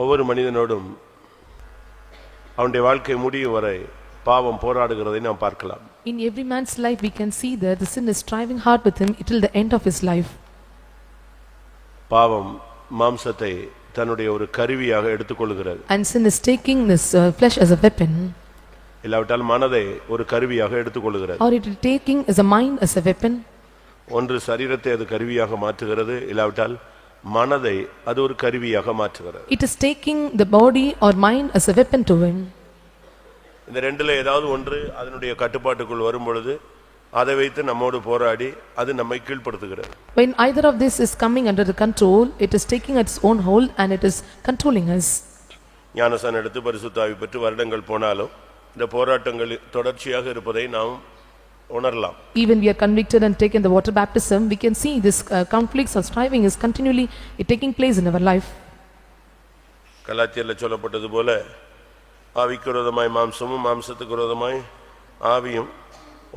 ஒவ்வொரு மனிதனோடும் அவனுடைய வாழ்க்கை முடியும் வரை பாவம் போராடுகிறதை நாம் பார்க்கலாம். In every man's life we can see that the sin is striving hard with him till the end of his life. பாவம் மாம்சத்தை தன்னுடைய ஒரு கருவியாக எடுத்துக்கொள்கிறது. And sin is taking this flesh as a weapon. இல்லாவிட்டால் மனதை ஒரு கருவியாக எடுத்துக்கொள்கிறது. Or it is taking as a mind as a weapon. ஒன்று சரீரத்தை அது கருவியாக மாற்றுகிறது, இல்லாவிட்டால் மனதை அது ஒரு கருவியாக மாற்றுகிறது. It is taking the body or mind as a weapon to him. இந்த ரெண்டுல ஏதாவது ஒன்று அதனுடைய கட்டுப்பாட்டுக்குள் வரும் பொழுது அதை வைத்து நம்மோடு போராடி அது நம்மை கீழ்ப்படுத்துகிறது. When either of this is coming under the control, it is taking its own hold and it is controlling us. ஞானஸ்நானம் எடுத்து பரிசுத்த ஆவி பெற்று வருடங்கள் போனாலும் இந்த போராட்டங்கள் தொடர்ச்சியாக இருப்பதை நாம் உணரலாம். Even we are convicted and taken the water baptism, we can see this conflicts or striving is continually taking place in our life. கலாத்தியர்ல சொல்லப்பட்டது போல ஆவிக்கு விரோதமாய் மாம்சமும் மாம்சத்துக்கு விரோதமாய் ஆவியும்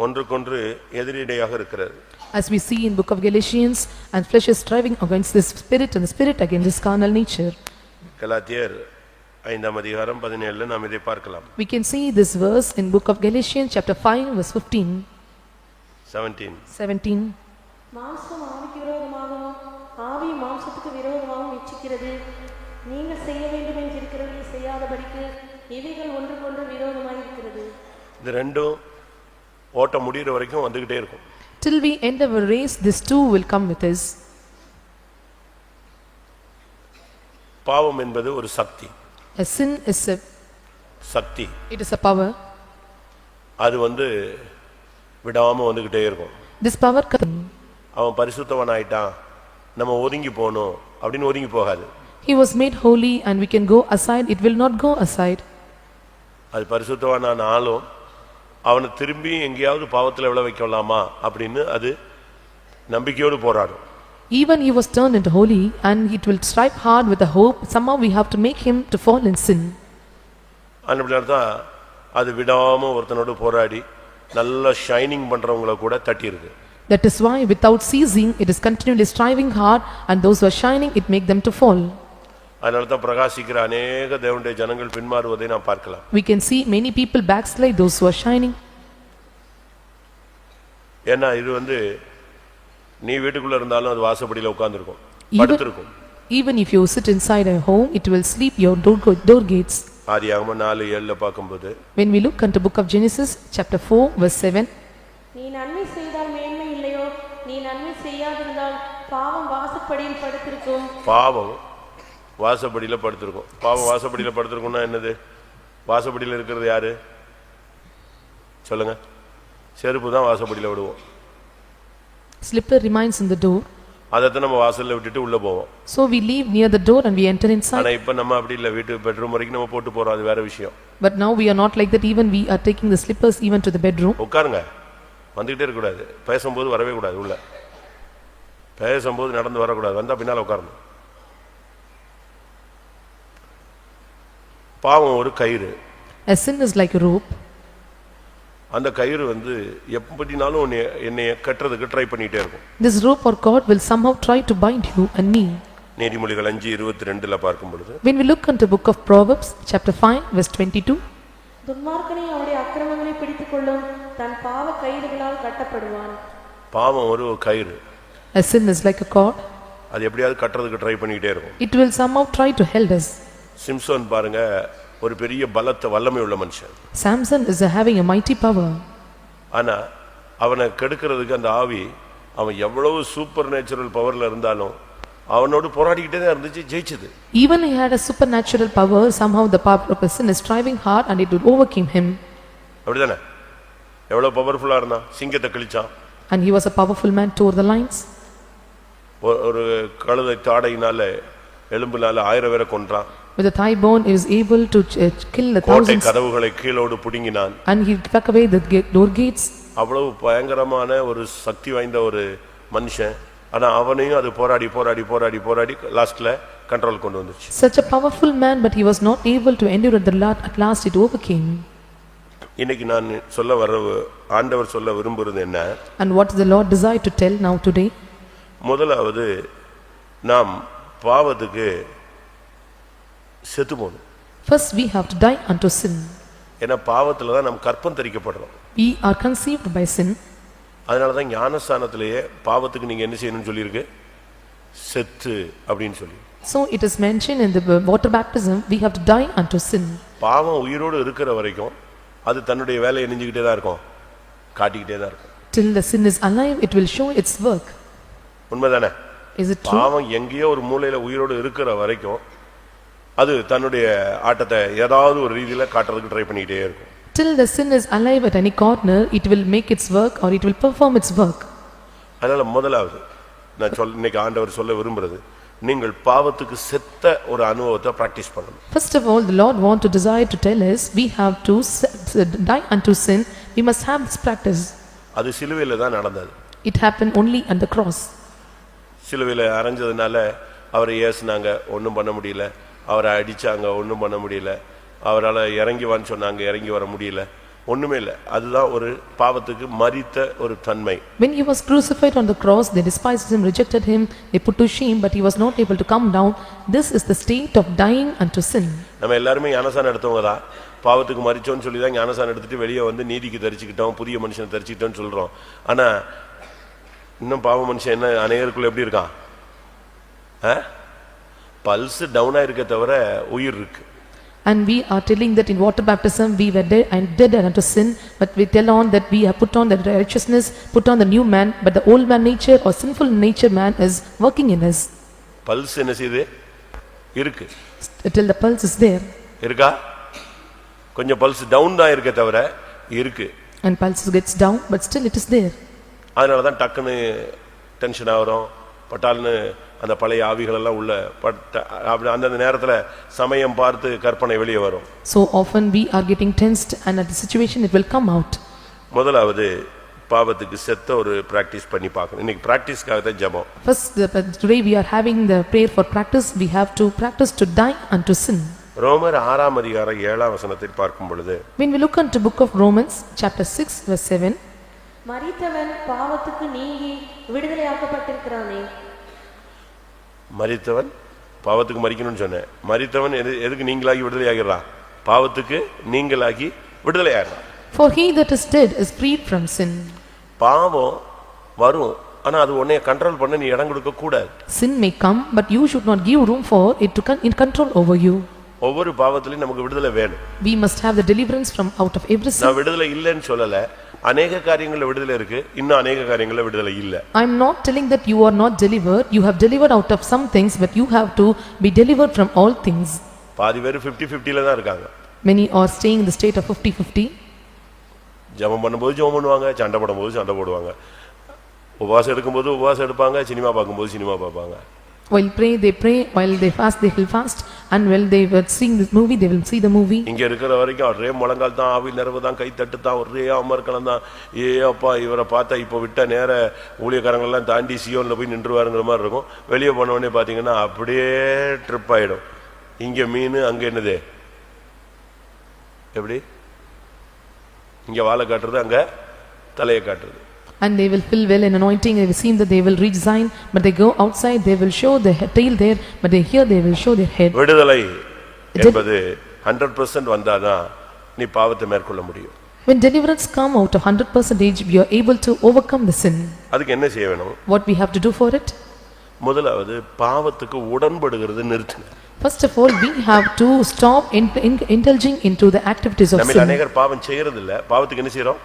ஒன்றுக்கொன்று எதிரிடையாக இருக்கிறது. As we see in book of Galatians, and flesh is striving against this spirit and the spirit against this carnal nature. கலாத்தியர் 5ஆம் அதிகாரம் 17ல நாம் இதை பார்க்கலாம். We can see this verse in book of Galatians chapter 5 verse 17. மாம்சம் ஆவிக்கு விரோதமாகவும் ஆவி மாம்சத்துக்கு விரோதமாகவும் இச்சிக்கிறது. நீங்கள் செய்ய வேண்டும் என்று இருக்கிறவர்கள் செய்யாதபடிக்கு இவைகள் ஒன்றுக்கொன்று விரோதமாக இருக்கிறது. இந்த ரெண்டும் ஓட்ட முடிகிற வரைக்கும் வந்துகிட்டே இருக்கும். Till we end our race, this too will come with us. பாவம் என்பது ஒரு சக்தி. A sin is a Sakthi. It is a power. அது விடாம வந்துகிட்டே இருக்கும். This power அவன் பரிசுத்தவன் ஆயிட்டான், நம்ம ஒதுங்கி போணும் அப்படின்னு ஒதுங்கி போகாது. He was made holy and we can go aside, it will not go aside. அது பரிசுத்தவனான ஆளும் அவனை திரும்பி எங்கேயாவது பாவத்தில் விழ வைக்கலாமா அப்படின்னு அது நம்பிக்கையோடு போராடும். Even he was turned into holy and it will strive hard with a hope, somehow we have to make him to fall in sin. அப்படிதான் அது விடாம ஒருத்தனோடு போராடி நல்ல ஷைனிங் பண்றவங்கள கூட தட்டி இருக்கு. That is why without ceasing it is continually striving hard, and those who are shining it make them to fall. அதனால தான் பிரகாசிக்கிற अनेक தேவனுடைய ஜனங்கள் பின்மாறுவதை நாம் பார்க்கலாம். We can see many people backslide those who are shining. ஏன்னா இது நீ வீட்டுக்குள்ள இருந்தாலும் அது வாசப்படியில உட்கார்ந்திருக்கும், படுத்திருக்கும். Even if you sit inside a home, it will sleep your door gates. ஆதியாகமம் 4:7ல பாக்கும்போது When we look into book of Genesis chapter 4 verse 7, நீ நன்மை செய்தால் மேன்மை இல்லையோ, நீ நன்மை செய்யாதிருந்தால் பாவம் வாசப்படியில் படுத்திருக்கும். பாவம் வாசப்படியில படுத்திருக்கும். பாவம் வாசப்படியில படுத்திருக்கும்னா என்னது? வாசப்படியில இருக்கிறது யாரு சொல்லுங்க? செருப்பு தான் வாசப்படியில விடுவோம். Slipper remains in the door. அதத்தான் நம்ம வாசல்ல விட்டுட்டு உள்ள போவோம். So we leave near the door and we enter inside. ஆனா இப்ப நம்ம அப்படி இல்ல, வீட்டு பெட்ரூம் வரைக்கும் நம்ம போட்டு போறோம், அது வேற விஷயம். But now we are not like that, even we are taking the slippers even to the bedroom. உட்காருங்க, வந்துகிட்டே இருக்க கூடாது. பேசும்போது வரவே கூடாது, உள்ள பேசும்போது நடந்து வரக்கூடாது, வந்தா பின்னால உட்காரணும். பாவம் ஒரு கயிறு. A sin is like a rope. அந்த கயிறு எப்படினாலும் என்னை கட்டறதுக்கு ட்ரை பண்ணிட்டே இருக்கும். This rope or cord will somehow try to bind you and me. நீதிமொழிகள் 5:22ல பார்க்கும் பொழுது, When we look into book of Proverbs chapter 5 verse 22, துன்மார்க்கனை அவனுடைய அக்கிரமங்களை பிடித்துக்கொள்ளும், தன் பாவ கயிறுகளால் கட்டப்படுவான். பாவம் ஒரு கயிறு. A sin is like a cord. அது எப்படியாவது கட்டறதுக்கு ட்ரை பண்ணிட்டே இருக்கும். It will somehow try to hold us. Samson பாருங்க, ஒரு பெரிய பலத்த வல்லமை உள்ள மனுஷன். Samson is having a mighty power. ஆனா அவனை கெடுக்கிறதுக்கு அந்த ஆவி, அவன் எவ்வளவு சூப்பர் நேச்சுரல் பவர்ல இருந்தாலும் அவனோடு போராடிக்கிட்டே தான் இருந்துச்சு, ஜெயிச்சது. Even he had a supernatural power, somehow the power of sin is striving hard and it would overcome him. அப்படிதானே? எவ்வளவு பவர்ஃபுல்லா இருந்தான், சிங்கத்தை கிழிச்சான். And he was a powerful man, tore the lions. ஒரு கழுதை தாடையினால எலும்புனால 1000 பேரை கொன்றான். With a thigh bone he was able to kill the கோட்டை thousands. கதவுகளை கீழோடு புடுங்கினான். And he took away the door gates. அவ்வளவு பயங்கரமான ஒரு சக்தி வாய்ந்த ஒரு மனுஷன். ஆனா அவனையும் அது போராடி போராடி போராடி போராடி லாஸ்ட்ல கண்ட்ரோல் கொண்டு வந்துச்சு. Such a powerful man, but he was not able to endure at last it overcame. இன்னைக்கு நான் சொல்ல வர ஆண்டவர் சொல்ல விரும்புறது என்ன? And what the Lord desired to tell now today? முதலாவது நாம் பாவத்துக்கு செத்து போகணும். First we have to die unto sin. ஏன்னா பாவத்துல தான் நாம் கற்பம் தரிக்கப்படுறோம். We are conceived by sin. அதனாலதான் ஞானஸ்தானத்திலேயே பாவத்துக்கு நீங்க என்ன செய்யணும்னு சொல்லியிருக்கு, செத்து அப்படின்னு சொல்லி. So it is mentioned in the water baptism, we have to die unto sin. பாவம் உயிரோடு இருக்கிற வரைக்கும் அது தன்னுடைய வேலையை நெஞ்சுக்கிட்டே தான் இருக்கும், காட்டிக்கிட்டே தான் இருக்கும். Till the sin is alive, it will show its work. உண்மைதானே? Is it true? பாவம் எங்கேயோ ஒரு மூலையில உயிரோடு இருக்கிற வரைக்கும் அது தன்னுடைய ஆட்டத்தை ஏதாவது ஒரு ரீதியில காட்டுறதுக்கு ட்ரை பண்ணிக்கிட்டே இருக்கும். Till the sin is alive at any corner, it will make its work or it will perform its work. அதனால முதலாவது நான் இன்னைக்கு ஆண்டவர் சொல்ல விரும்புறது, நீங்கள் பாவத்துக்கு செத்த ஒரு அனுபவத்தை பிராக்டிஸ் பண்ணணும். First of all, the Lord want to desire to tell us, we have to die unto sin. We must have this practice. அது சிலுவையில தான் நடந்தது. It happened only on the cross. சிலுவையில அறைஞ்சதுனால அவரை ஏசுனாங்க, ஒன்றும் பண்ண முடியல. அவரை அடிச்சாங்க, ஒன்றும் பண்ண முடியல. அவரால் இறங்கி வான்னு சொன்னாங்க, இறங்கி வர முடியல. ஒண்ணுமே இல்லை. அதுதான் ஒரு பாவத்துக்கு மரித்த ஒரு தன்மை. When he was crucified on the cross, they despised him, rejected him, they put to shame, but he was not able to come down. This is the state of dying unto sin. நம்ம எல்லாருமே ஞானசானம் எடுத்தவங்க தான். பாவத்துக்கு மரிச்சோன்னு சொல்லி தான் ஞானசானம் எடுத்துட்டு வெளியே வந்து நீதிக்கு தரிச்சுக்கிட்டோம், புதிய மனுஷனை தரிச்சுக்கிட்டோம்னு சொல்றோம். ஆனா இன்னும் பாவ மனுஷன் என்ன அநேகருக்குள்ள எப்படி இருக்கான்? பல்ஸ் டவுனா இருக்க தவிர உயிர் இருக்கு. And we are telling that in water baptism we were dead unto sin, but we tell on that we have put on the righteousness, put on the new man, but the old man nature or sinful nature man is working in us. Pulse என்ன செய்யுது? இருக்கு. Till the pulse is there. இருக்கா? கொஞ்சம் pulse down தான் இருக்க தவிர இருக்கு. And pulse gets down, but still it is there. அதனால தான் டக்குன்னு டென்ஷன் ஆகிறோம், பட்டால்னு அந்த பழைய ஆவிகள் எல்லாம் உள்ள அந்த நேரத்துல சமயம் பார்த்து கற்பனை வெளியே வரும். So often we are getting tensed and at the situation it will come out. முதலாவது பாவத்துக்கு செத்த ஒரு பிராக்டிஸ் பண்ணி பார்க்கணும். இன்னைக்கு பிராக்டிஸ்க்காக தான் ஜெபம். First, today we are having the prayer for practice. We have to practice to die unto sin. ரோமர் 6ஆம் அதிகாரம் 7ஆம் வசனத்தில் பார்க்கும் பொழுது, When we look into book of Romans chapter 6 verse 7, மரித்தவன் பாவத்துக்கு நீங்கி விடுதலையாக்கப்பட்டிருக்கிறானே. மரித்தவன் பாவத்துக்கு மரிக்கணும்னு சொன்னேன். மரித்தவன் எதுக்கு நீங்களாகி விடுதலை ஆகிறான்? பாவத்துக்கு நீங்களாகி விடுதலை ஆகிறான். For he that is dead is freed from sin. பாவம் வரும், ஆனா அது உன்னை கண்ட்ரோல் பண்ண நீ இடம் கொடுக்க கூடாது. Sin may come, but you should not give room for it to in control over you. ஒவ்வொரு பாவத்திலையும் நமக்கு விடுதலை வேணும். We must have the deliverance from out of every sin. நான் விடுதலை இல்லைன்னு சொல்லல, அநேக காரியங்கள்ல விடுதலை இருக்கு, இன்னும் அநேக காரியங்கள்ல விடுதலை இல்ல. I am not telling that you are not delivered. You have delivered out of some things, but you have to be delivered from all things. பாதி பேர் 50-50ல தான் இருக்காங்க. Many are staying in the state of 50-50. ஜெபம் பண்ணும்போது ஜெபம் பண்ணுவாங்க, சண்டை போடும்போது சண்டை போடுவாங்க. உபவாசம் எடுக்கும்போது உபவாசம் எடுப்பாங்க, சினிமா பார்க்கும்போது சினிமா பார்ப்பாங்க. While they pray, while they will fast, and while they were seeing this movie, they will see the movie. இங்க இருக்கிற வரைக்கும் ஒரே முழங்கால் தான், ஆவி நிறைவு தான், கை தட்டு தான், ஒரே அமர்க்கலாம் தான். அப்பா இவரை பார்த்தா இப்போ விட்ட நேர ஊழியக்காரங்கள்லாம் தாண்டி சியோன்ல போய் நின்றுவாருங்கிற மாதிரி இருக்கும். வெளியே போன உடனே பாத்தீங்கன்னா அப்படியே ட்ரிப் ஆயிடும். இங்க மீன், அங்க என்னது, எப்படி இங்க வாழை காட்டுறது, அங்க தலையை காட்டுறது. And they will fill well in anointing. They will seem that they will reach Zion, but they go outside, they will show their tail there, but here they will show their head. விடுதலை என்பது 100% வந்தாதான் நீ பாவத்தை மேற்கொள்ள முடியும். When deliverance come out of 100%, we are able to overcome the sin. அதுக்கு என்ன செய்ய வேணும்? What we have to do for it? முதலாவது பாவத்துக்கு உடன்படுகிறது நிறுத்துங்க. First of all, we have to stop indulging into the activities of நம்ம sin. அநேகர் பாவம் செய்யறது இல்ல, பாவத்துக்கு என்ன செய்றோம்?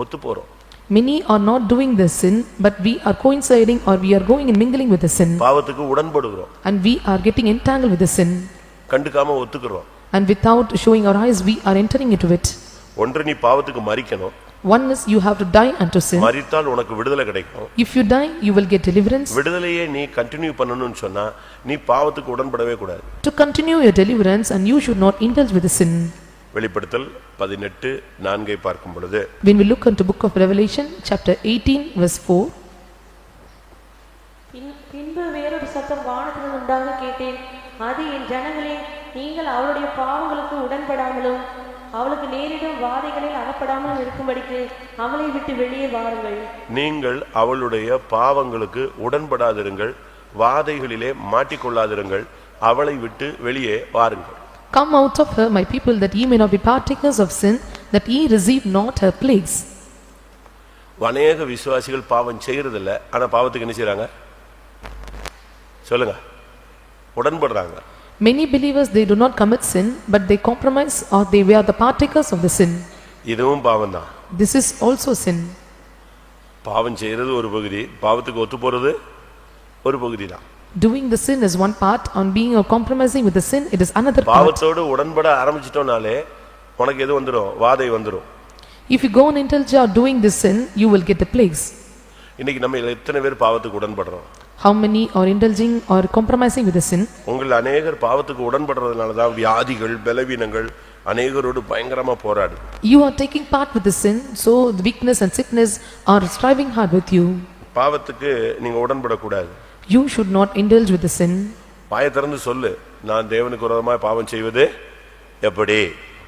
ஒத்து போறோம். Many are not doing the sin, but we are coinciding or we are going and mingling with the sin. பாவத்துக்கு உடன்படுகிறோம். And we are getting entangled with the sin. கண்டுக்காம ஒத்துக்குறோம். And without showing our eyes, we are entering into it. ஒன்று நீ பாவத்துக்கு மரிக்கணும். One is you have to die unto sin. மரித்தால் உனக்கு விடுதலை கிடைக்கும். If you die, you will get deliverance. விடுதலையே நீ continue பண்ணணும்னு சொன்னா நீ பாவத்துக்கு உடன்படவே கூடாது. To continue your deliverance, and you should not indulge with the sin. வெளிப்படுத்தல் 18:4 பார்க்கும் பொழுது, When we look into book of Revelation chapter 18 verse 4, பின்பு வேறொரு சத்தம் வானத்திலிருந்து உண்டாக கேட்டேன். அது என் ஜனங்களே, நீங்கள் அவளுடைய பாவங்களுக்கு உடன்படாமலும் அவளுக்கு நேரிடும் வாதைகளில் அகப்படாமலும் இருக்கும்படிக்கு அவளை விட்டு வெளியே வாருங்கள். நீங்கள் அவளுடைய பாவங்களுக்கு உடன்படாதிருங்கள், வாதைகளிலே மாட்டிக்கொள்ளாதிருங்கள், அவளை விட்டு வெளியே வாருங்கள். Come out of her, my people, that ye may not be partakers of sin, that ye receive not her plagues. அநேக விசுவாசிகள் பாவம் செய்யறதில்ல, ஆனா பாவத்துக்கு என்ன செய்றாங்க சொல்லுங்க? உடன்படுறாங்க. Many believers, they do not commit sin, but they compromise or they are the partakers of the sin. இதுவும் பாவம் தான். This is also sin. பாவம் செய்யறது ஒரு பகுதி, பாவத்துக்கு ஒத்து போறது ஒரு பகுதி தான். Doing the sin is one part, on being or compromising with the sin, it is another part. பாவத்தோடு உடன்பட ஆரம்பிச்சிட்டோம்னாலே உனக்கு எது வந்துரும்? வாதை வந்துரும். If you go on indulge or doing this sin, you will get the plagues. இன்னைக்கு நம்ம எத்தனை பேர் பாவத்துக்கு உடன்படுறோம்? How many are indulging or compromising with the sin? உங்கள் அநேகர் பாவத்துக்கு உடன்படுறதுனால தான் வியாதிகள், பலவீனங்கள் அநேகரோடு பயங்கரமா போராடு. You are taking part with the sin, so the weakness and sickness are striving hard with you. பாவத்துக்கு நீங்க உடன்படக்கூடாது. You should not indulge with the sin. வாயை திறந்து சொல்லு, நான் தேவனுக்கு விரோதமாய் பாவம் செய்வது எப்படி?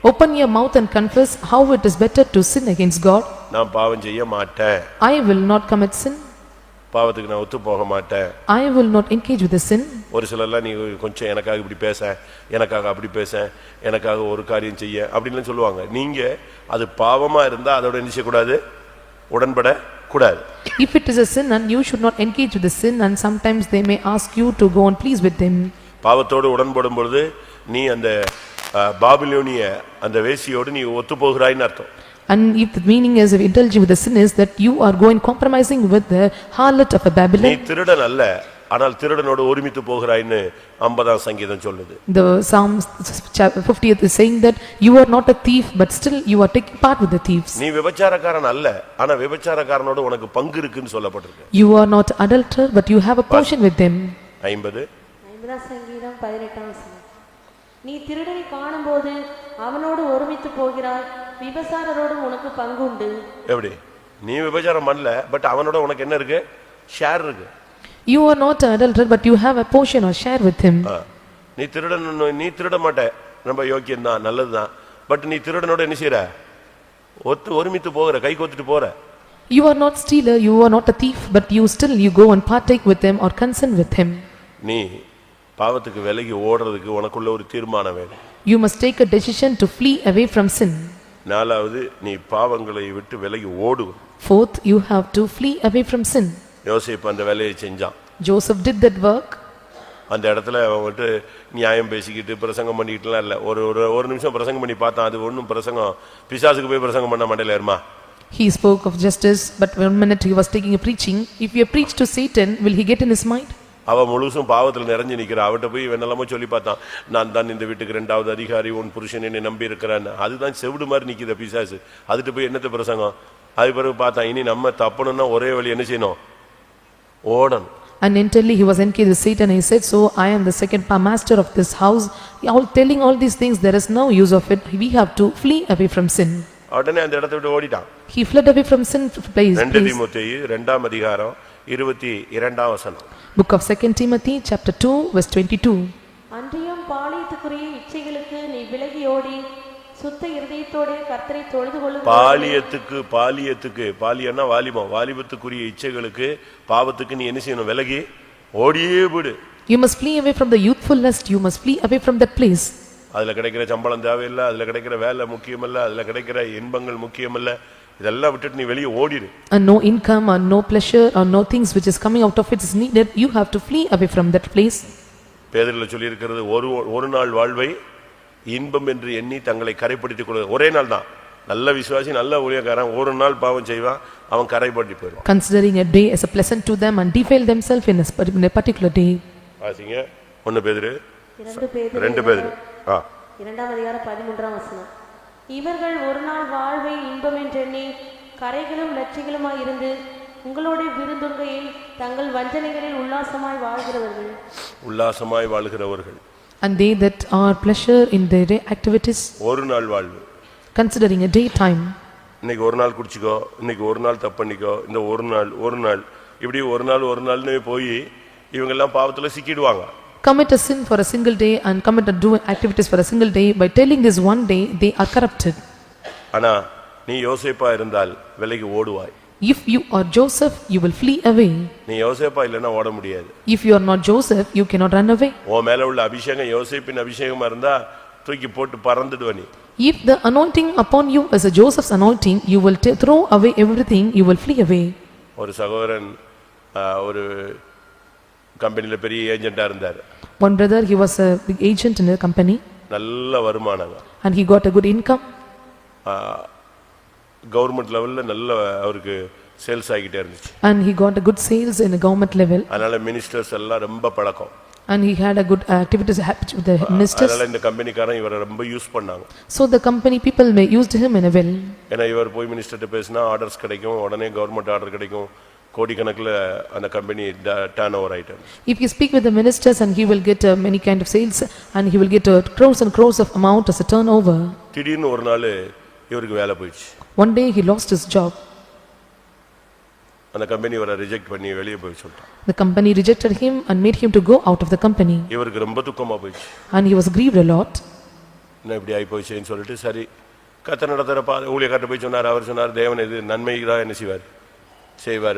Open your mouth and confess how it is better to sin against God. நான் பாவம் செய்ய மாட்டேன். I will not commit sin. பாவத்துக்கு நான் ஒத்து போக மாட்டேன். I will not engage with the sin. ஒரு சிலர்லாம் நீ கொஞ்சம் எனக்காக இப்படி பேச, எனக்காக அப்படி பேச, எனக்காக ஒரு காரியம் செய்ய அப்படின்னு சொல்லுவாங்க. நீங்க அது பாவமா இருந்தா அதோட என்ன செய்யக்கூடாது? உடன்பட கூடாது. If it is a sin and you should not engage with the sin, and sometimes they may ask you to go and please with them. பாவத்தோடு உடன்படும் பொழுது நீ அந்த பாபிலோனிய அந்த வேசியோடு நீ ஒத்து போகிறாய்ன்னு அர்த்தம். And if the meaning is of indulging with the sin is that you are going compromising with the harlot of a நீ Babylon. திருடன் அல்ல, ஆனால் திருடனோடு ஒருமித்து போகிறாய்ன்னு 50ஆம் சங்கீதம் சொல்லுது. The Psalm 50th is saying that you are not a thief, but still you are taking part with the thieves. நீ விபச்சாரக்காரன் அல்ல, ஆனா விபச்சாரக்காரனோடு உனக்கு பங்கு இருக்குன்னு சொல்லப்பட்டிருக்கு. You are not adulterer, but you have a portion with them. 50ஆம் சங்கீதம் 18ஆம் வசனம். நீ திருடனை காணும்போது அவனோடு ஒருமித்து போகிறாய், விபசாரரோடும் உனக்கு பங்கு உண்டு. எப்படி? நீ விபச்சாரம் பண்ணல, பட் அவனோட உனக்கு என்ன இருக்கு? ஷேர் இருக்கு. You are not an adulterer, but you have a portion or share with him. நீ திருட மாட்ட, ரொம்ப யோக்கியம் தான், நல்லதுதான். பட் நீ திருடனோட என்ன செய்யற? ஒருமித்து போகிற, கை கோத்துட்டு போற. You are not stealer, you are not a thief, but you go and partake with them or consent with him. நீ பாவத்துக்கு விலகி ஓடுறதுக்கு உனக்குள்ள ஒரு தீர்மானம் வேணும். You must take a decision to flee away from sin. நாலாவது, நீ பாவங்களை விட்டு விலகி ஓடு. Fourth, you have to flee away from sin. யோசேப்பு அந்த வேலையை செஞ்சான். Joseph did that work. அந்த இடத்துல அவன் வந்து நியாயம் பேசிக்கிட்டு பிரசங்கம் பண்ணிக்கிட்டுலாம் இல்லை. ஒரு நிமிஷம் பிரசங்கம் பண்ணி பார்த்தான். அது ஒன்றும் பிரசங்கம் பிசாசுக்கு போய் பிரசங்கம் பண்ண மண்டையில ஏறுமா? He spoke of justice, but 1 minute he was taking a preaching. If you preach to Satan, will he get in his mind? அவ முழுசும் பாவத்தில் நிறைஞ்சு நிற்கிறா. அவட்ட போய் என்னெல்லாமோ சொல்லி பார்த்தான். நான் தான் இந்த வீட்டுக்கு 2வது அதிகாரி, உன் புருஷன் என்னை நம்பி இருக்கிறான்னு. அதுதான் செவிடு மாதிரி நிற்கிற பிசாசு. அதுட்டு போய் என்னத்தை பிரசங்கம்? அது பிறகு பார்த்தான், இனி நம்ம தப்பணும்னா ஒரே வழி என்ன செய்யணும்? ஓடணும். And internally he was engaged with Satan. He said, so I am the second master of this house. Telling all these things, there is no use of it. We have to flee away from sin. உடனே அந்த இடத்தை விட்டு ஓடிட்டான். He fled away from sin place. 2 தீமோத்தேயு 2ஆம் அதிகாரம் 22ஆம் வசனம். Book of 2 Timothy chapter 2 verse 22. அன்றியும் பாலியத்துக்குரிய இச்சைகளுக்கு நீ விலகி ஓடி சுத்த இருதயத்தோடே கர்த்தரை தொழுது கொள்ளும். பாலியன்னா வாலிபம், வாலிபத்துக்குரிய இச்சைகளுக்கு, பாவத்துக்கு நீ என்ன செய்யணும்? விலகி ஓடியே விடு. You must flee away from the youthful lust. You must flee away from that place. அதுல கிடைக்கிற சம்பளம் தேவையில்லை, அதுல கிடைக்கிற வேலை முக்கியமல்ல, அதுல கிடைக்கிற இன்பங்கள் முக்கியமல்ல. இதெல்லாம் விட்டுட்டு நீ வெளியே ஓடிடு. And no income or no pleasure or no things which is coming out of it is needed. You have to flee away from that place. பேதுருல சொல்லி இருக்கிறது, ஒரு நாள் வாழ்வை இன்பம் என்று எண்ணி தங்களை கரைப்படுத்திக் கொள்ள. ஒரே நாள் தான். நல்ல விசுவாசி, நல்ல ஊழியக்காரன் ஒரு நாள் பாவம் செய்வான், அவன் கரைப்படுத்தி போயிடுவான். Considering a day as a pleasant to them and defile themselves in a particular day. வாசிங்க 1 பேதுரு 2 பேதுரு 2ஆம் அதிகாரம் 13ஆம் வசனம். இவர்கள் ஒரு நாள் வாழ்வை இன்பம் என்றெண்ணி கரைகளும் லட்சிகளுமாய் இருந்து உங்களோட விருந்துண்கையில் தங்கள் வஞ்சனைகளில் உல்லாசமாய் வாழ்கிறவர்கள். And they that are pleasure in their activities. ஒரு நாள் வாழ்வு. Considering a day time. இன்னைக்கு ஒரு நாள் குடிச்சுக்கோ, இன்னைக்கு ஒரு நாள் தப்பு பண்ணிக்கோ, இந்த ஒரு நாள் இப்படி ஒரு நாள்னு போய் இவங்க எல்லாம் பாவத்துல சிக்கிடுவாங்க. Commit a sin for a single day and commit and do activities for a single day. By telling this one day, they are corrupted. ஆனா நீ யோசேப்பா இருந்தால் விலகி ஓடுவாய். If you are Joseph, you will flee away. நீ யோசேப்பா இல்லைன்னா ஓட முடியாது. If you are not Joseph, you cannot run away. உன் மேல உள்ள அபிஷேகம் யோசேப்பின் அபிஷேகமா இருந்தா தூக்கி போட்டு பறந்துடுவ நீ. If the anointing upon you is a Joseph's anointing, you will throw away everything, you will flee away. ஒரு சகோதரன் ஒரு கம்பெனில பெரிய ஏஜென்ட்டா இருந்தார். One brother, he was a big agent in a company. நல்ல வருமானங்க. And he got a good income. Government லெவல்ல நல்ல அவருக்கு சேல்ஸ் ஆகிட்டே இருந்துச்சு. And he got a good sales in a government level. அதனால மினிஸ்டர்ஸ் எல்லாம் ரொம்ப பழக்கம். And he had a good activities with the ministers. அதனால இந்த கம்பெனிக்காரன் இவரை ரொம்ப யூஸ் பண்ணாங்க. So the company people may used him in a well. ஏன்னா இவர் போய் மினிஸ்டர்ட்ட பேசினா ஆர்டர்ஸ் கிடைக்கும், உடனே கவர்மெண்ட் ஆர்டர் கிடைக்கும், கோடிக்கணக்கில் அந்த கம்பெனி டர்ன் ஓவர் ஆயிட்டு. If you speak with the ministers and he will get many kind of sales and he will get crores and crores of amount as a turnover. திடீர்னு ஒரு நாள் இவருக்கு வேலை போயிடுச்சு. One day he lost his job. அந்த company வர reject பண்ணி வெளியே போய் சொல்லிட்டான். The company rejected him and made him to go out of the company. இவருக்கு ரொம்ப துக்கமா போயிடுச்சு. And he was grieved a lot. என்ன இப்படி ஆகி போயிடுச்சுன்னு சொல்லிட்டு சரி கர்த்தர் நடத்துற ஊழியக்காரர் போய் சொன்னார். அவர் சொன்னார் தேவன் இது நன்மைதான் என்ன செய்வார்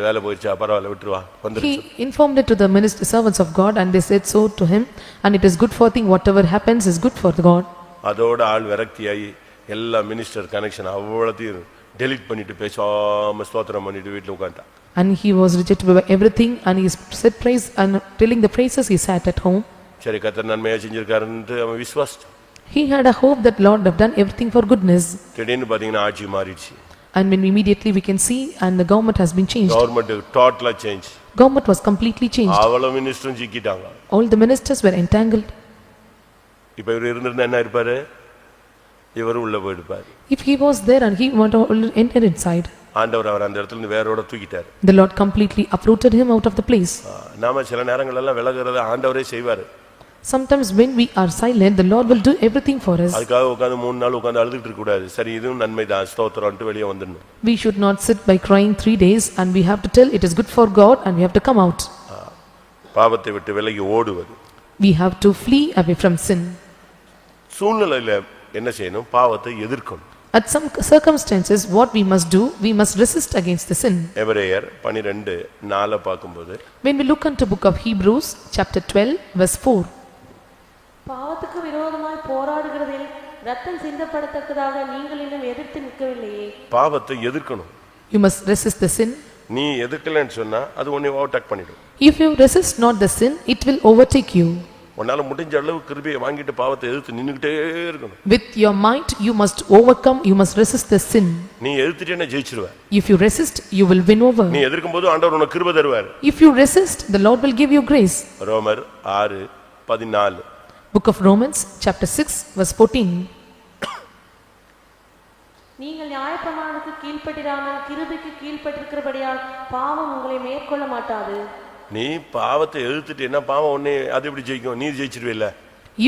வேலை போயிடுச்சா பரவாயில்ல விட்டுருவா வந்துருச்சு. He informed it to the minister servants of God and they said so to him, and it is good for thing whatever happens is good for God. அதோட ஆள் விரக்தியாகி எல்லா மினிஸ்டர் கனெக்ஷன் அவ்வளோத்தையும் டெலீட் பண்ணிட்டு பேசாம ஸ்தோத்திரம் பண்ணிட்டு வீட்டில் உட்கார்ந்தான். And he was rejected by everything and he said praise and telling the praises he sat at home. சரி கர்த்தர் நன்மையா செஞ்சிருக்காருன்னு அவன் விசுவாசிச்சான். He had a hope that Lord have done everything for goodness. திடீர்னு பாத்தீங்கன்னா ஆட்சி மாறிடுச்சு. And when immediately we can see and the government has been changed. Government டோட்டலா change. Government was completely changed. அவ்வளவு மினிஸ்டரும் சிக்கிட்டாங்க. All the ministers were entangled. இப்ப இவர் இருந்திருந்தா என்ன இருப்பாரு? இவரு உள்ள போயிருப்பாரு. If he was there and he wanted to enter inside, ஆண்டவர் அவர் அந்த இடத்துல இருந்து வேரோட தூக்கிட்டார். the Lord completely uprooted him out of the place. நாம சில நேரங்கள் எல்லாம் விலகுறத ஆண்டவரே செய்வாரு. Sometimes when we are silent, the Lord will do everything for us. அதுக்காக உட்கார்ந்து 3 நாள் உட்கார்ந்து அழுதுட்டு இருக்க கூடாது. சரி இதுவும் நன்மைதான் ஸ்தோத்திரம்னு வெளியே வந்துடணும். We should not sit by crying 3 days and we have to tell it is good for God and we have to come out. பாவத்தை விட்டு விலகி ஓடுவது. We have to flee away from sin. சூழ்நிலையில என்ன செய்யணும்? பாவத்தை எதிர்க்கணும். At some circumstances what we must do, we must resist against the sin. எபிரேயர் 12:4 பாக்கும்போது When we look into book of Hebrews chapter 12 verse 4. பாவத்துக்கு விரோதமாய் போராடுகிறதில் ரத்தம் சிந்தப்படத்தக்கதாக நீங்கள் இன்னும் எதிர்த்து நிற்கவில்லையே. பாவத்தை எதிர்க்கணும். You must resist the sin. நீ எதிர்க்கலன்னு சொன்னா அது உன்னை ஓவர்டேக் பண்ணிடும். If you resist not the sin, it will overtake you. உன்னால முடிஞ்ச அளவு கிருபையை வாங்கிட்டு பாவத்தை எதிர்த்து நின்னுக்கிட்டே இருக்கணும். With your might you must overcome, you must resist the sin. நீ எதிர்த்துட்டேன்னா ஜெயிச்சிடுவ. If you resist, you will win over. நீ எதிர்க்கும்போது ஆண்டவர் உனக்கு கிருபை தருவார். If you resist, the Lord will give you grace. ரோமர் 6:14. Book of Romans chapter 6 verse 14. நீங்கள் நியாயப்பிரமாணத்துக்கு கீழ்ப்பட்டிராமல் கிருபைக்கு கீழ்ப்பட்டிருக்கிறபடியால் பாவம் உங்களை மேற்கொள்ள மாட்டாது. நீ பாவத்தை எதிர்த்துட்டேன்னா பாவம் உன்னை அது எப்படி ஜெயிக்கும்? நீ ஜெயிச்சிடுவீல்ல.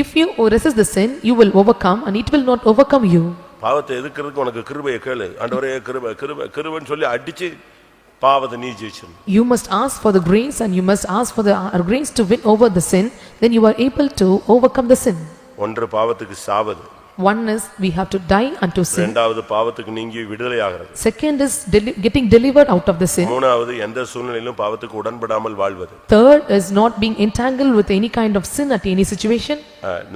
If you resist the sin, you will overcome and it will not overcome you. பாவத்தை எதிர்க்கிறதுக்கு உனக்கு கிருபையை கேளு. ஆண்டவரே கிருபை கிருபை கிருபைன்னு சொல்லி அடிச்சு பாவத்தை நீ ஜெயிச்சிடணும். You must ask for the grace and you must ask for the grace to win over the sin, then you are able to overcome the sin. ஒன்று பாவத்துக்கு சாவது. One is we have to die unto sin. இரண்டாவது பாவத்துக்கு நீங்கி விடுதலை ஆகிறது. Second is getting delivered out of the sin. மூணாவது எந்த சூழ்நிலையிலும் பாவத்துக்கு உடன்படாமல் வாழ்வது. Third is not being entangled with any kind of sin at any situation.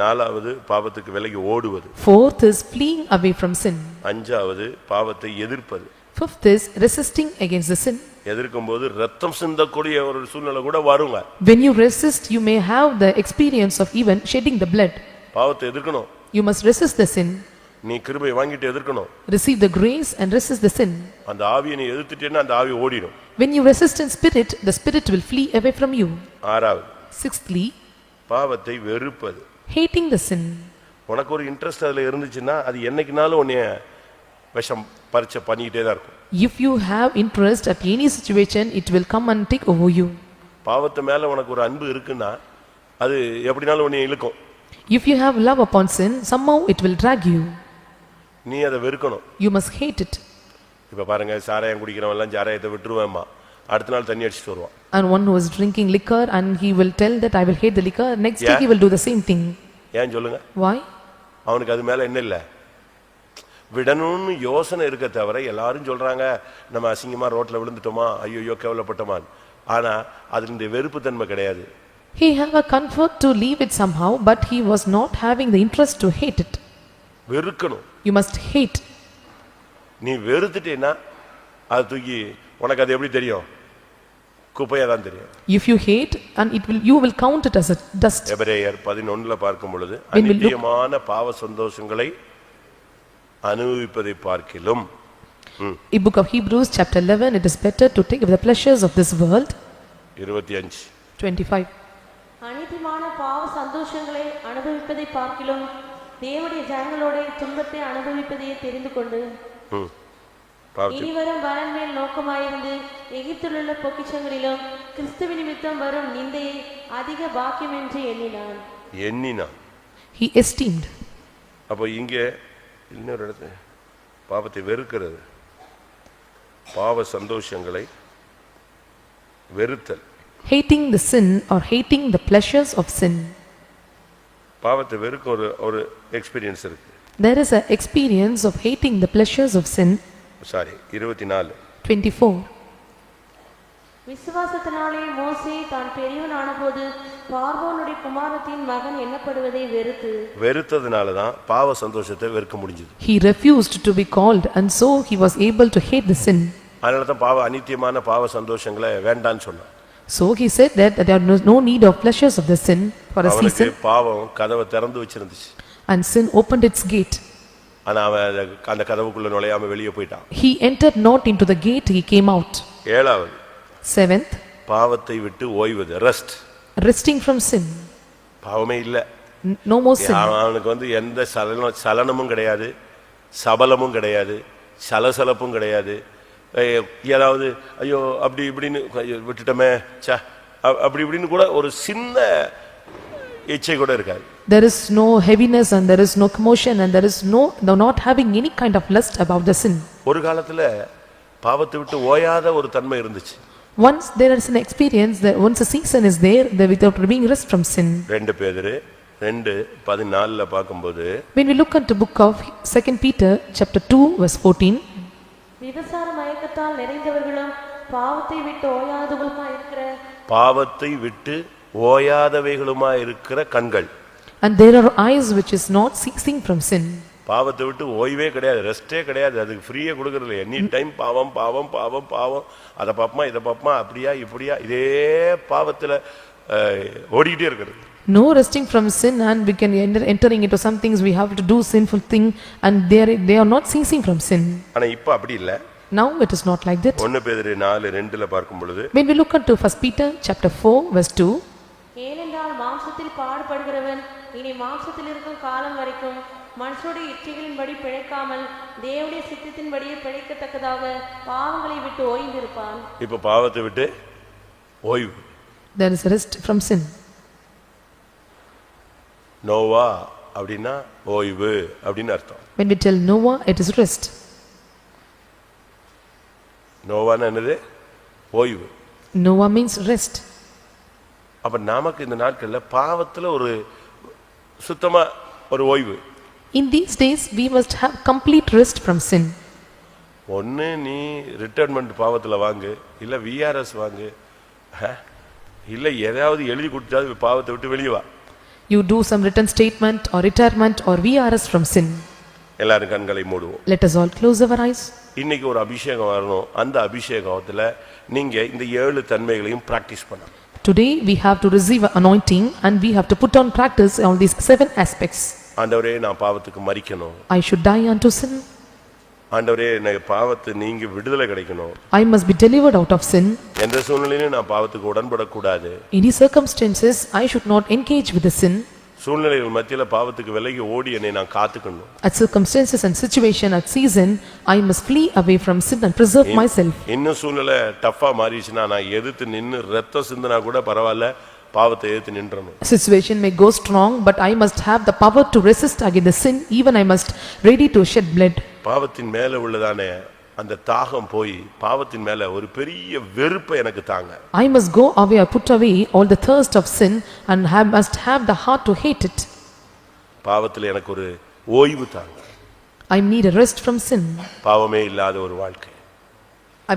நாலாவது பாவத்துக்கு விலகி ஓடுவது. Fourth is fleeing away from sin. அஞ்சாவது பாவத்தை எதிர்ப்பது. Fifth is resisting against the sin. எதிர்க்கும்போது ரத்தம் சிந்தக்கூடிய ஒரு சூழ்நிலை கூட வருங்க. When you resist, you may have the experience of even shedding the blood. பாவத்தை எதிர்க்கணும். You must resist the sin. நீ கிருபையை வாங்கிட்டு எதிர்க்கணும். Receive the grace and resist the sin. அந்த ஆவியை நீ எதிர்த்துட்டேன்னா அந்த ஆவி ஓடிடும். When you resist in spirit, the spirit will flee away from you. ஆறாவது Sixthly, பாவத்தை வெறுப்பது. hating the sin. உனக்கு ஒரு இன்ட்ரெஸ்ட் அதுல இருந்துச்சுன்னா அது என்னைக்குனாலும் உன்னை விஷம் பறிச்ச பண்ணிக்கிட்டே தான் இருக்கும். If you have interest at any situation, it will come and take over you. பாவத்து மேல உனக்கு ஒரு அன்பு இருக்குன்னா அது எப்படினாலும் உன்னை இழுக்கும். If you have love upon sin, somehow it will drag you. நீ அதை வெறுக்கணும். You must hate it. இப்ப பாருங்க சாராயம் குடிக்கிறவன் எல்லாம் சாராயத்தை விட்டுருவேம்மா, அடுத்த நாள் தண்ணி அடிச்சுட்டு வருவான். And one who is drinking liquor and he will tell that I will hate the liquor, next day he will do the same thing. ஏன் சொல்லுங்க? Why? அவனுக்கு அது மேல என்ன இல்ல? விடணும்னு யோசனை இருக்க தவிர எல்லாரும் சொல்றாங்க நம்ம அசிங்கமா ரோட்ல விழுந்துட்டோமா ஐயோ கேவலப்பட்டோமா, ஆனா அதுல வெறுப்பு தன்மை கிடையாது. He have a comfort to leave it somehow, but he was not having the interest to hate it. வெறுக்கணும். You must hate. நீ வெறுத்துட்டேன்னா அது தூக்கி உனக்கு அது எப்படி தெரியும்? குப்பையா தான் தெரியும். If you hate, and you will count it as a dust. எபிரேயர் 11ல பார்க்கும் பொழுது அநித்தியமான பாவ சந்தோஷங்களை அனுபவிப்பதை பார்க்கிலும். In book of Hebrews chapter 11, it is better to take the pleasures of this world. 25. 25. அநித்தியமான பாவ சந்தோஷங்களை அனுபவிப்பதை பார்க்கிலும் தேவனுடைய ஜனங்களோட துன்பத்தை அனுபவிப்பதையே தெரிந்து கொண்டு இனிவரும் பலன் மேல் நோக்கமாயிருந்து எகிப்திலுள்ள பொக்கிஷங்களிலும் கிறிஸ்துவ நிமித்தம் வரும் நிந்தையை அதிக பாக்கியம் என்று எண்ணினான். He esteemed. அப்போ இங்கே இன்னொரு இடத்துல பாவத்தை வெறுக்கிறது, பாவ சந்தோஷங்களை வெறுத்தல். Hating the sin or hating the pleasures of sin. பாவத்தை வெறுக்க ஒரு எக்ஸ்பீரியன்ஸ் இருக்கு. There is an experience of hating the pleasures of sin. 24. 24. விசுவாசத்தினாலே மோசே தான் பெரியவனான போது பார்வோனுடைய குமாரத்தின் மகன் எண்ணப்படுவதை வெறுத்ததுனால தான் பாவ சந்தோஷத்தை வெறுக்க முடிஞ்சது. He refused to be called, and so he was able to hate the sin. அதனால தான் பாவ அநித்தியமான பாவ சந்தோஷங்களை வேண்டான்னு சொன்னான். So he said that there was no need of pleasures of the sin for a season. அவனுக்கு பாவம் கதவை திறந்து வச்சிருந்துச்சு. And sin opened its gate. ஆனா அவன் அந்த கதவுக்குள்ள நுழையாம வெளியே போய்ட்டான். He entered not into the gate, he came out. 7வது 7th, பாவத்தை விட்டு ஓய்வது, ரெஸ்ட். resting from sin. பாவமே இல்ல. No more sin. அவனுக்கு எந்த சலனமும் கிடையாது, சபலமும் கிடையாது, சலசலப்பும் கிடையாது. ஏதாவது ஐயோ அப்படி இப்படின்னு விட்டுட்டோமே அப்படி இப்படின்னு கூட ஒரு சின்ன இச்சை கூட இருக்காது. There is no heaviness and there is no commotion and there is not having any kind of lust about the sin. ஒரு காலத்துல பாவத்தை விட்டு ஓயாத ஒரு தன்மை இருந்துச்சு. Once there is an experience that once a season is there without being rest from sin. 2 பேதுரு 2:14ல பாக்கும்போது when we look into book of 2 Peter chapter 2 verse 14, விபசார மயக்கத்தால் நிறைந்தவர்களும் பாவத்தை விட்டு ஓயாதவைகளுமா இருக்கிற கண்கள். and there are eyes which is not ceasing from sin. பாவத்தை விட்டு ஓய்வே கிடையாது, ரெஸ்டே கிடையாது, அதுக்கு ஃப்ரீயே கொடுக்கறது. எனி டைம் பாவம் பாவம் பாவம் பாவம், அதை பாப்பமா இதை பாப்பமா, அப்படியா இப்படியா, இதே பாவத்துல ஓடிக்கிட்டே இருக்கிறது. No resting from sin, and we can entering into some things we have to do sinful thing, and they are not ceasing from sin. ஆனா இப்ப அப்படி இல்ல. Now it is not like that. 1 பேதுரு 4:2ல பார்க்கும் பொழுது when we look into 1 Peter chapter 4 verse 2, ஏனென்றால் மாம்சத்தில் பாடுபடுகிறவன் இனி மாம்சத்தில் இருக்கும் காலம் வரைக்கும் மனுஷருடைய இச்சைகளின்படி பிழைக்காமல் தேவனுடைய சித்தத்தின்படியே பிழைக்கத்தக்கதாக பாவங்களை விட்டு ஓய்ந்திருப்பான். இப்ப பாவத்தை விட்டு ஓய்வு. there is rest from sin. Noah அப்படினா ஓய்வு அப்படினு அர்த்தம். when we tell Noah, it is rest. நோவானா என்னது? ஓய்வு. Noah means rest. அப்ப நமக்கு இந்த நாட்கள்ல பாவத்துல ஒரு சுத்தமா ஒரு ஓய்வு. in these days we must have complete rest from sin. ஒண்ணு நீ ரிட்டையர்மென்ட் பாவத்துல வாங்கு, இல்ல விஆர்எஸ் வாங்கு, இல்ல ஏதாவது எழுதி கொடுத்தாது பாவத்தை விட்டு வெளியே வா. you do some written statement or retirement or VRS from sin. எல்லாரும் கண்களை மூடுவோம். let us all close our eyes. இன்னைக்கு ஒரு அபிஷேகம் வரணும். அந்த அபிஷேகத்துல நீங்க இந்த 7 தன்மைகளையும் பிராக்டீஸ் பண்ணணும். today we have to receive anointing and we have to put on practice all these 7 aspects. ஆண்டவரே நான் பாவத்துக்கு மரிக்கணும். I should die unto sin. ஆண்டவரே எனக்கு பாவத்தை நீங்க விடுதலை கிடைக்கணும். I must be delivered out of sin. எந்த சூழ்நிலையிலும் நான் பாவத்துக்கு உடன்பட கூடாது. any circumstances I should not engage with the sin. சூழ்நிலைகள் மத்தியில பாவத்துக்கு விலகி ஓடி என்னை நான் காத்துக்கணும். at circumstances and situation at season I must flee away from sin and preserve myself. இன்னும் சூழ்நிலை டஃபா மாறிச்சுனா நான் எதிர்த்து நின்னு ரத்தம் சிந்தினா கூட பரவாயில்லை, பாவத்தை எதிர்த்து நின்றணும். situation may go strong, but I must have the power to resist against the sin, even I must ready to shed blood. பாவத்தின் மேல உள்ளதானே அந்த தாகம் போய் பாவத்தின் மேல ஒரு பெரிய வெறுப்பை எனக்கு தாங்க. I must go away or put away all the thirst of sin and must have the heart to hate it. பாவத்துல எனக்கு ஒரு ஓய்வு தாங்க. I need a rest from sin. பாவமே இல்லாத ஒரு வாழ்க்கை.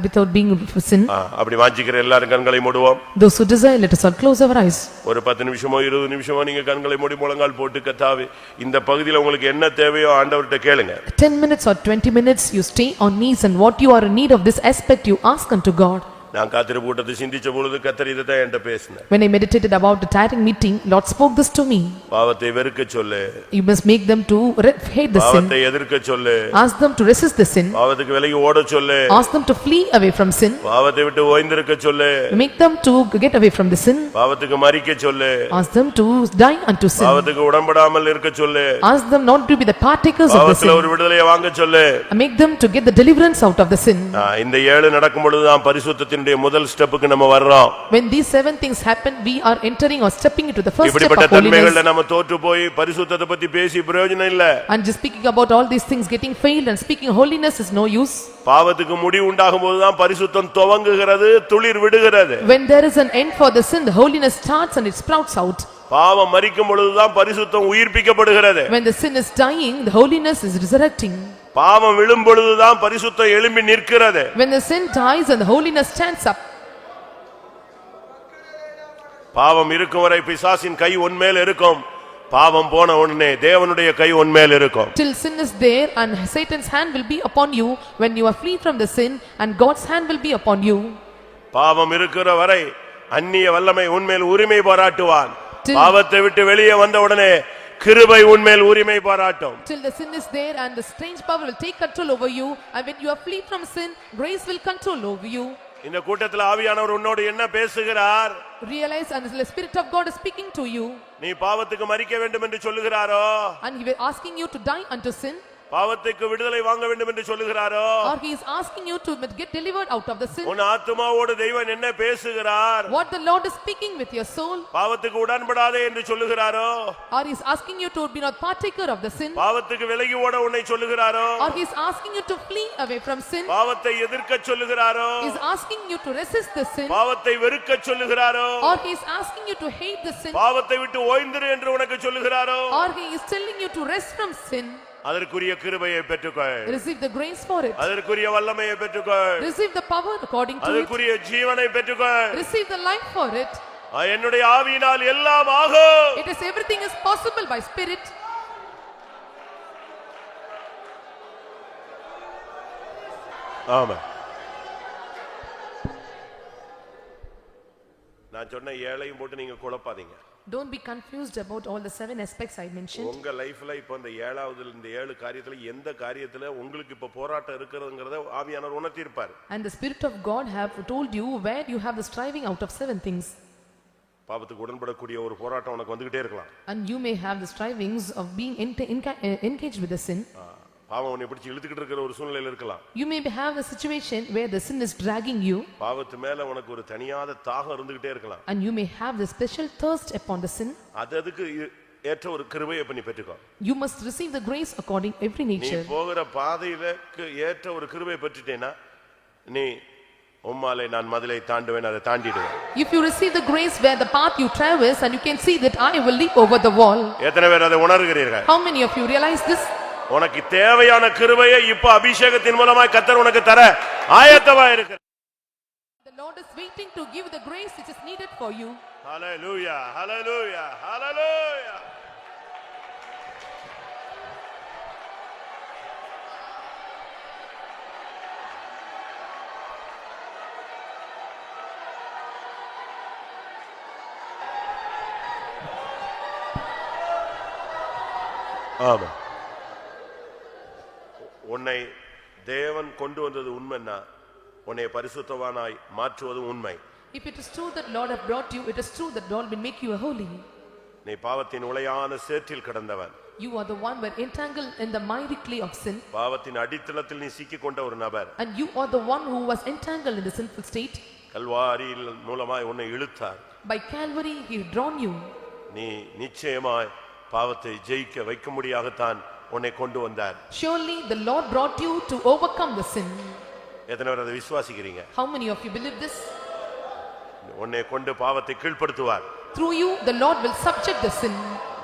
Without being sin. அப்படி வாஞ்சிக்கிற எல்லாரும் கண்களை மூடுவோம். Those who desire, let us all close our eyes. ஒரு 10 நிமிஷமோ 20 நிமிஷமோ நீங்க கண்களை மூடி முழங்கால் போட்டு கர்த்தாவே இந்த பகுதியில் உங்களுக்கு என்ன தேவையோ ஆண்டவர்கிட்ட கேளுங்க. 10 minutes or 20 minutes you stay on knees and what you are in need of this aspect you ask unto God. நான் காத்திருப்பு கூட்டத்தை சிந்திச்ச பொழுது கர்த்தர் இதைத்தான் என்கிட்ட பேசினார். When I meditated about the tiring meeting, Lord spoke this to me. பாவத்தை வெறுக்க சொல்லு. You must make them to hate the sin. பாவத்தை எதிர்க்க சொல்லு. Ask them to resist the sin. பாவத்துக்கு விலகி ஓட சொல்லு. Ask them to flee away from sin. பாவத்தை விட்டு ஓய்ந்திருக்க சொல்லு. Make them to get away from the sin. பாவத்துக்கு மரிக்க சொல்லு. Ask them to die unto sin. பாவத்துக்கு உடன்படாமல் இருக்க சொல்லு. Ask them not to be the partakers of the sin. பாவத்துல ஒரு விடுதலையை வாங்க சொல்லு. Make them to get the deliverance out of the sin. இந்த 7 நடக்கும் பொழுது தான் பரிசுத்தத்தினுடைய முதல் ஸ்டெப்புக்கு நம்ம வர்றோம். When these 7 things happen, we are entering or stepping into the first step of இப்படிப்பட்ட holiness. தன்மைகளை நம்ம தோற்று போய் பரிசுத்தத்தை பத்தி பேசி பிரயோஜனம் இல்ல. And just speaking about all these things getting failed and speaking holiness is no use. பாவத்துக்கு முடிவு உண்டாகும் போது தான் பரிசுத்தம் துவங்குகிறது, துளிர் விடுகிறது. When there is an end for the sin, the holiness starts and it sprouts out. பாவம் மரிக்கும் பொழுது தான் பரிசுத்தம் உயிர்ப்பிக்கப்படுகிறது. When the sin is dying, the holiness is resurrecting. பாவம் விழும் பொழுது தான் பரிசுத்தம் எழும்பி நிற்கிறது. When the sin dies and the holiness stands up. பாவம் இருக்கும் வரை பிசாசின் கை உன்மேல் இருக்கும். பாவம் போன உடனே தேவனுடைய கை உன்மேல் இருக்கும். Till sin is there and Satan's hand will be upon you when you are free from the sin and God's hand will be upon you. பாவம் இருக்கிற வரை அந்நிய வல்லமை உன்மேல் உரிமை பாராட்டுவான். பாவத்தை விட்டு வெளியே வந்த உடனே கிருபை உன்மேல் உரிமை பாராட்டும். Till the sin is there and the strange power will take control over you and when you are free from sin, grace will control over you. இந்த கூட்டத்தில் ஆவியானவர் உன்னோடு என்ன பேசுகிறார்? Realize and the Spirit of God is speaking to you. நீ பாவத்துக்கு மரிக்க வேண்டும் என்று சொல்லுகிறாரோ? And he is asking you to die unto sin. பாவத்துக்கு விடுதலை வாங்க வேண்டும் என்று சொல்லுகிறாரோ? Or he is asking you to get delivered out of the sin. உன் ஆத்துமாவோடு தெய்வன் என்ன பேசுகிறார்? What the Lord is speaking with your soul. பாவத்துக்கு உடன்படாதே என்று சொல்லுகிறாரோ? Or he is asking you to be not partaker of the sin. பாவத்துக்கு விலகி ஓட உன்னை சொல்லுகிறாரோ? Or he is asking you to flee away from sin. பாவத்தை எதிர்க்க சொல்லுகிறாரோ? He is asking you to resist the sin. பாவத்தை வெறுக்க சொல்லுகிறாரோ? Or he is asking you to hate the sin. பாவத்தை விட்டு ஓய்ந்திரு என்று உனக்கு சொல்லுகிறாரோ? Or he is telling you to rest from sin. அதற்குரிய கிருபையை பெற்றுக்கொள். Receive the grace for it. அதற்குரிய வல்லமையை பெற்றுக்கொள். Receive the power according to it. அதற்குரிய ஜீவனை பெற்றுக்கொள். Receive the life for it. என்னுடைய ஆவியினால் எல்லாம் ஆகும். It is everything is possible by spirit. ஆமென். நான் சொன்ன ஏழையும் போட்டு நீங்க குழப்பாதீங்க. Don't be confused about all the 7 aspects I mentioned. உங்க லைஃப்ல இப்ப இந்த 7வது இந்த 7 காரியத்துல எந்த காரியத்துல உங்களுக்கு இப்ப போராட்டம் இருக்குதுங்கறத ஆவியானவர் உணர்த்தி இருப்பார். And the Spirit of God have told you where you have the striving out of 7 things. பாவத்துக்கு உடன்படக்கூடிய ஒரு போராட்டம் உனக்கு வந்துகிட்டே இருக்கலாம். And you may have the strivings of being engaged with the sin. பாவம் உன்னை பிடிச்சு இழுத்துக்கிட்டு இருக்கிற ஒரு சூழ்நிலையில இருக்கலாம். You may have a situation where the sin is dragging you. பாவத்து மேல உனக்கு ஒரு தனியாத தாகம் இருந்துகிட்டே இருக்கலாம். And you may have the special thirst upon the sin. அதுக்கு ஏற்ற ஒரு கிருபையை பண்ணி பெற்றுக்கோ. You must receive the grace according every nature. நீ போகிற பாதையிலக்கு ஏற்ற ஒரு கிருபையை பெற்றுட்டேனா நீ உம்மாலே நான் மதிலை தாண்டுவேன், அதை தாண்டிடுவேன். If you receive the grace where the path you traverse and you can see that I will leap over the wall. எத்தனை பேர் அதை உணர்கிறீர்கள்? How many of you realize this? உனக்கு தேவையான கிருபையை இப்ப அபிஷேகத்தின் மூலமாய் கர்த்தர் உனக்கு தர ஆயத்தமா இருக்கிறார். The Lord is waiting to give the grace which is needed for you. Hallelujah, hallelujah, hallelujah. ஆமா. உன்னை தேவன் கொண்டு வந்தது உண்மைன்னா உன்னை பரிசுத்தவானாய் மாற்றுவது உண்மை. If it is true that Lord have brought you, it is true that Lord will make you a holy. நீ பாவத்தின் உளையான சேற்றில் கிடந்தவன். You are the one where entangled in the miry clay of sin. பாவத்தின் அடித்தளத்தில் நீ சிக்கிக் கொண்ட ஒரு நபர். And you are the one who was entangled in the sinful state. கல்வாரியின் மூலமாய் உன்னை இழுத்தார். By Calvary he drawn you. நீ நிச்சயமாய் பாவத்தை ஜெயிக்க வைக்க முடியாகத்தான் உன்னை கொண்டு வந்தார். Surely the Lord brought you to overcome the sin. எத்தனை பேர் அதை விசுவாசிக்கிறீங்க? How many of you believe this? உன்னை கொண்டு பாவத்தை கீழ்ப்படுத்துவார். Through you the Lord will subject the sin.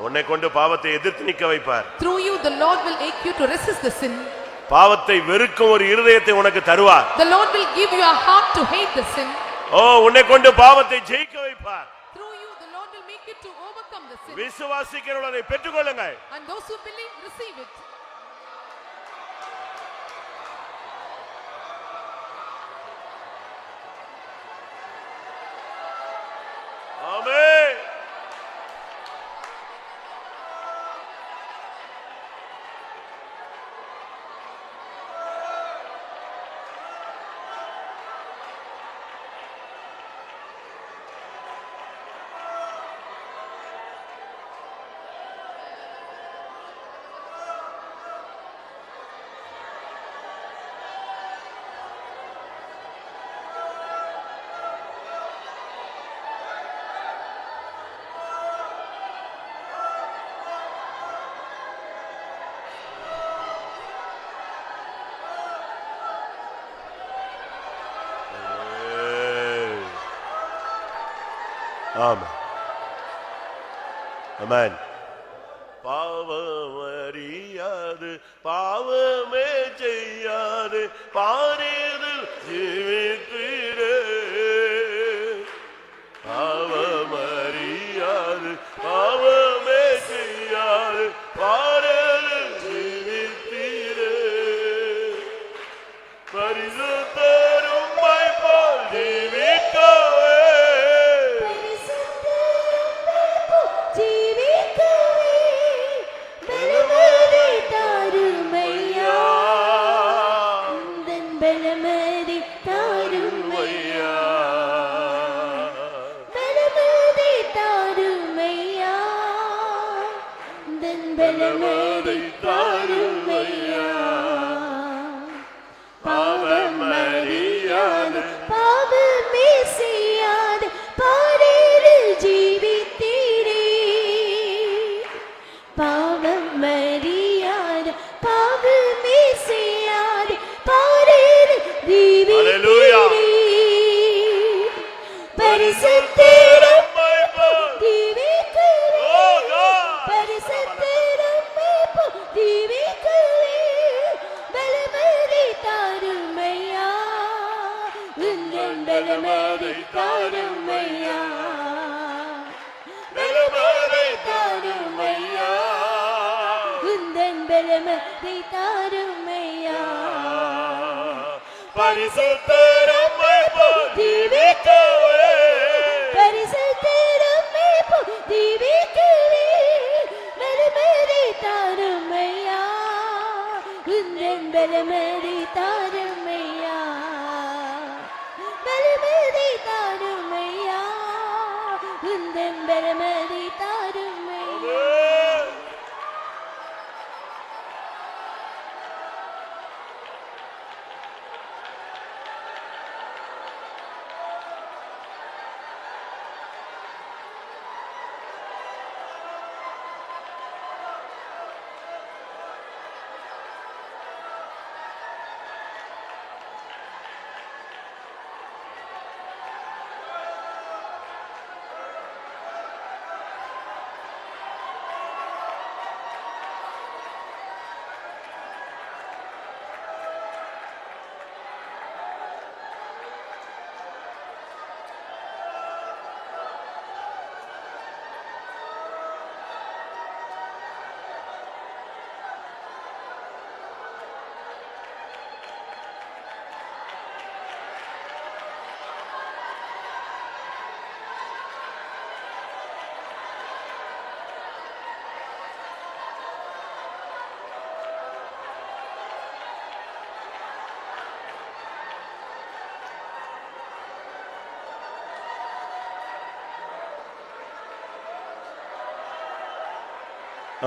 உன்னை கொண்டு பாவத்தை எதிர்த்து நிற்க வைப்பார். Through you the Lord will make you to resist the sin. பாவத்தை வெறுக்கும் ஒரு இருதயத்தை உனக்கு தருவார். The Lord will give you a heart to hate the sin. உன்னை கொண்டு பாவத்தை ஜெயிக்க வைப்பார். Through you the Lord will make you to overcome the sin. விசுவாசிக்கிறவர்களை பெற்றுக்கொள்ளுங்கள். And those who believe receive it. ஆமென். ஆமென். ஆமென். பாவமறியாது பாவமே செய்யாது பாரிதில் ஜீவித்திரே. பாவமறியாது பாவமே செய்யாது பாரிதில் ஜீவித்திரே. பரிசுத்தரும் போல் ஜீவிக்கவே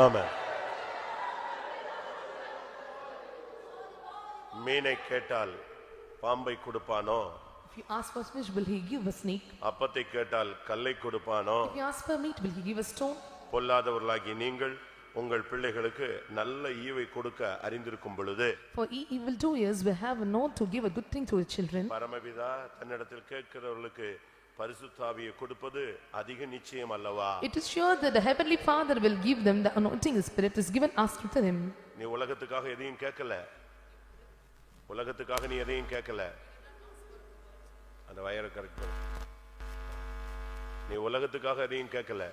ஆமென். மீனை கேட்டால் பாம்பை கொடுப்பானோ? If you ask for fish, will he give a snake? அப்பத்தை கேட்டால் கல்லை கொடுப்பானோ? If you ask for meat, will he give a stone? பொல்லாதவர்களாகி நீங்கள் உங்கள் பிள்ளைகளுக்கு நல்ல ஈவை கொடுக்க அறிந்திருக்கும் பொழுது, For evil doers will have known to give a good thing to his children. பரமபிதா தன்னிடத்தில் கேட்கிறவர்களுக்கு பரிசுத்த ஆவியை கொடுப்பது அதிக நிச்சயம் அல்லவா? It is sure that the heavenly Father will give them the anointing spirit is given us to them. நீ உலகத்துக்காக எதையும் கேட்கல, உலகத்துக்காக நீ எதையும் கேட்கல. அந்த வயரை கரெக்ட் பண்ணு. நீ உலகத்துக்காக எதையும் கேட்கல.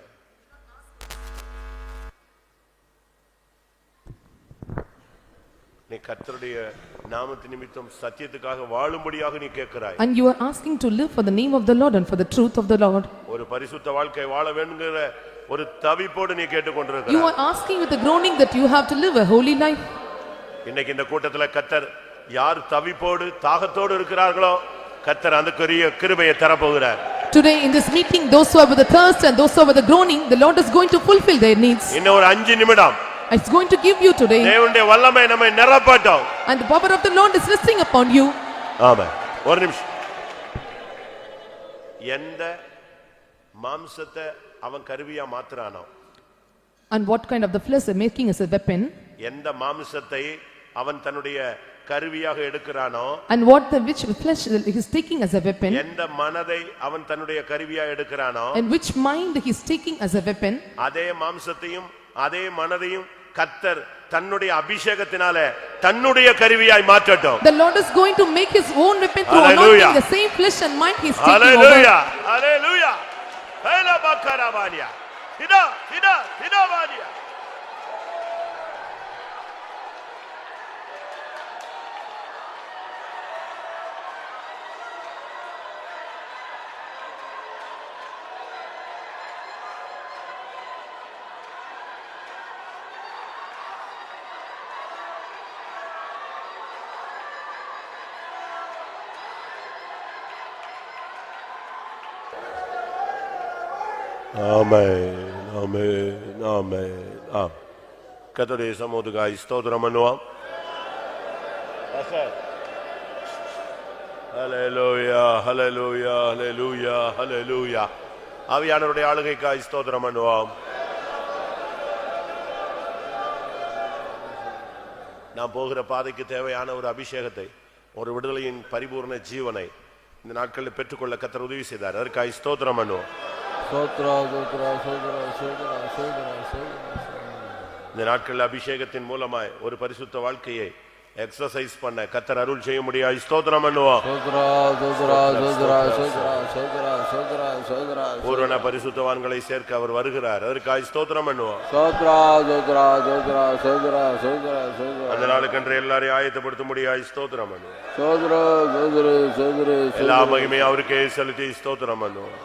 நீ கர்த்தருடைய நாமத்தின் நிமித்தம் சத்தியத்துக்காக வாழும்படியாக நீ கேட்கிறாய். And you are asking to live for the name of the Lord and for the truth of the Lord. ஒரு பரிசுத்த வாழ்க்கை வாழ வேண்டும்ங்கற ஒரு தவிப்போடு நீ கேட்டுக்கொண்டிருக்கிறாய். You are asking with a groaning that you have to live a holy life. இன்னைக்கு இந்த கூட்டத்துல கர்த்தர் யார் தவிப்போடு தாகத்தோடு இருக்கிறார்களோ கர்த்தர் அதுக்குரிய கிருபையை தரப்போகிறார். Today in this meeting, those who are with the thirst and those who are with the groaning, the Lord is going to fulfill their needs. இன்னும் ஒரு 5 நிமிடம் It's going to give you today. தேவனுடைய வல்லமை நம்மை நிரப்பட்டும். And the power of the Lord is resting upon you. ஆமென். ஒரு நிமிஷம். எந்த மாம்சத்தை அவன் கருவியா மாத்துறானோ, And what kind of the flesh are making as a weapon? எந்த மாம்சத்தை அவன் தன்னுடைய கருவியாக எடுக்கிறானோ, And what the which flesh he is taking as a weapon? எந்த மனதை அவன் தன்னுடைய கருவியா எடுக்கிறானோ, And which mind he is taking as a weapon? அதே மாம்சத்தையும் அதே மனதையும் கர்த்தர் தன்னுடைய அபிஷேகத்தினால தன்னுடைய கருவியாய் மாற்றட்டும். The Lord is going to make his own weapon through Hallelujah. anointing the same flesh and mind he is taking Hallelujah. over. Hallelujah. Hela bakarabania. Hida bania. ஆமென், ஆமென், ஆமென். கர்த்தருடைய சமூகத்துக்காய் ஸ்தோத்திரம் பண்ணுவோம். ஹல்லேலூயா, ஹல்லேலூயா, ஹல்லேலூயா, ஹல்லேலூயா. ஆவியானவருடைய ஆளுகைக்காய் ஸ்தோத்திரம் பண்ணுவோம். நாம் போகிற பாதைக்கு தேவையான ஒரு அபிஷேகத்தை, ஒரு விடுதலையின் பரிபூர்ண ஜீவனை இந்த நாட்களில் பெற்றுக்கொள்ள கர்த்தர் உதவி செய்தார். அதற்காக ஸ்தோத்திரம் பண்ணுவோம். இந்த நாட்கள் அபிஷேகத்தின் மூலமாய் ஒரு பரிசுத்த வாழ்க்கையை எக்ஸர்சைஸ் பண்ண கர்த்தர் அருள் செய்ய முடியாது. ஸ்தோத்திரம் பண்ணுவோம். பூரண பரிசுத்தவான்களை சேர்க்க அவர் வருகிறார். அதற்காக ஸ்தோத்திரம் பண்ணுவோம். அந்த நாளுக்கென்று எல்லாரையும் ஆயத்தப்படுத்த முடியாது. ஸ்தோத்திரம் பண்ணுவோம். எல்லா மகிமையும் அவருக்கே செலுத்தி ஸ்தோத்திரம் பண்ணுவோம்.